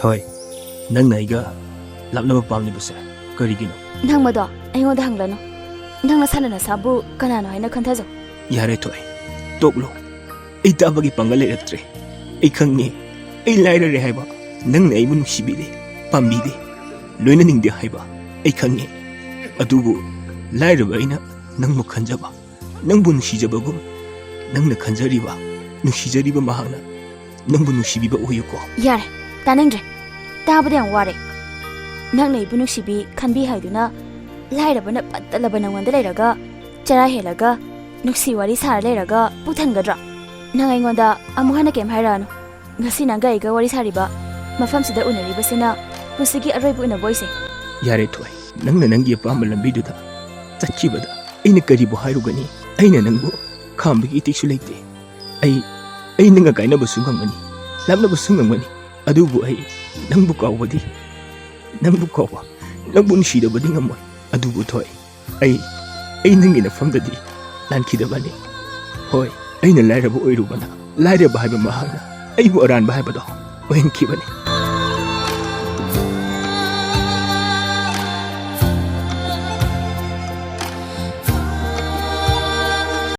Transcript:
ꯊꯣꯏ ꯅꯪꯅ ꯑꯩꯒ ꯂꯥꯞꯅꯕ ꯄꯥꯝꯂꯤꯕꯁꯦ ꯀꯔꯤꯒꯤꯅꯣ? ꯅꯪ ꯃꯗꯣ ꯑꯩꯉꯣꯟꯗ ꯍꯪꯂꯅꯨ. ꯅꯪ ꯅꯁꯥꯅ ꯅꯁꯥꯕꯨ ꯀꯅꯥꯅꯣ ꯍꯥꯏꯅ ꯈꯟꯊꯖꯧ. ꯌꯥꯔꯦ ꯊꯣꯏ ꯇꯣꯛꯂꯣ. ꯑꯩ ꯇꯥꯕꯒꯤ ꯄꯥꯡꯒꯜ ꯂꯩꯔꯛꯇ꯭ꯔꯦ. ꯑꯩ ꯈꯪꯉꯦ ꯑꯩ ꯂꯥꯏꯔꯔꯦ ꯍꯥꯏꯕ. ꯅꯪꯅ ꯑꯩꯕꯨ ꯅꯨꯡꯁꯤꯕꯤꯗꯦ ꯄꯥꯝꯕꯤꯗꯦ ꯂꯣꯏꯅꯅꯤꯡꯗꯦ ꯍꯥꯏꯕ ꯑꯩ ꯈꯪꯉꯦ. ꯑꯗꯨꯕꯨ ꯂꯥꯏꯔꯕ ꯑꯩꯅ ꯅꯪꯕꯨ ꯈꯟꯖꯕ, ꯅꯪꯕꯨ ꯅꯨꯡꯁꯤꯖꯕꯒꯨꯝ ꯅꯪꯅ ꯈꯟꯖꯔꯤꯕ ꯅꯨꯡꯁꯤꯖꯔꯤꯕ ꯃꯍꯥꯛꯅ ꯅꯪꯕꯨ ꯅꯨꯡꯁꯤꯕꯤꯕ ꯑꯣꯏꯌꯨꯀꯣ. ꯌꯥꯔꯦ, ꯇꯥꯅꯤꯡꯗ꯭ꯔꯦ. ꯇꯥꯕꯗ ꯌꯥꯝ ꯋꯥꯔꯦ. ꯅꯪꯅ ꯑꯩꯕꯨ ꯅꯨꯡꯁꯤꯕꯤ ꯈꯟꯕꯤ ꯍꯥꯏꯗꯨꯅ ꯂꯥꯏꯔꯕꯅ ꯄꯠꯇꯂꯕ ꯅꯪꯉꯣꯟꯗ ꯂꯩꯔꯒ ꯆꯔꯥ ꯍꯦꯜꯂꯒ ꯅꯨꯡꯁꯤ ꯋꯥꯔꯤ ꯁꯥꯔ ꯂꯩꯔꯒ ꯄꯨꯛꯊꯟꯒꯗ꯭ꯔꯥ? ꯅꯪ ꯑꯩꯉꯣꯟꯗ ꯑꯃꯨꯛ ꯍꯟꯅ ꯀꯩꯝ ꯍꯥꯏꯔꯛꯑꯅꯨ. ꯉꯁꯤ ꯅꯪꯒ ꯑꯩꯒ ꯋꯥꯔꯤ ꯁꯥꯔꯤꯕ ꯃꯐꯝꯁꯤꯗ ꯎꯅꯔꯤꯕꯁꯤꯅ ꯄꯨꯟꯁꯤꯒꯤ ꯑꯔꯣꯏꯕ ꯎꯅꯕ ꯑꯣꯏꯁꯦ. ꯌꯥꯔꯦ ꯊꯣꯏ, ꯅꯪꯅ ꯅꯪꯒꯤ ꯑꯄꯥꯝꯕ ꯂꯝꯕꯤꯗꯨꯗ ꯆꯠꯈꯤꯕꯗ ꯑꯩꯅ ꯀꯔꯤꯕꯨ ꯍꯥꯏꯔꯨꯒꯅꯤ? ꯑꯩꯅ ꯅꯪꯕꯨ ꯈꯥꯝꯕꯒꯤ ꯏꯇꯤꯛꯁꯨ ꯂꯩꯇꯦ. ꯑꯩ ꯅꯪꯒ ꯀꯥꯏꯅꯕꯁꯨ ꯉꯝꯒꯅꯤ, ꯂꯥꯞꯅꯕꯁꯨ ꯉꯝꯒꯅꯤ. ꯑꯗꯨꯕꯨ ꯑꯩ ꯅꯪꯕꯨ ꯀꯥꯎꯕ, ꯅꯪꯕꯨ ꯅꯨꯡꯁꯤꯗꯕꯗꯤ ꯉꯝꯃꯣꯏ. ꯑꯗꯨꯕꯨ ꯊꯣꯏ, ꯑꯩ ꯅꯪꯒꯤ ꯅꯐꯝꯗꯗꯤ ꯂꯥꯟꯈꯤꯗꯕꯅꯤ. ꯍꯣꯏ, ꯑꯩꯅ ꯂꯥꯏꯔꯕ ꯑꯣꯏꯔꯨꯕꯅ ꯂꯥꯏꯔꯕ ꯍꯥꯏꯕ ꯃꯍꯥꯛꯅ ꯑꯩꯕꯨ ꯑꯔꯥꯟꯕ ꯍꯥꯏꯕꯗꯣ ꯑꯣꯏꯍꯟꯈꯤꯕꯅꯤ.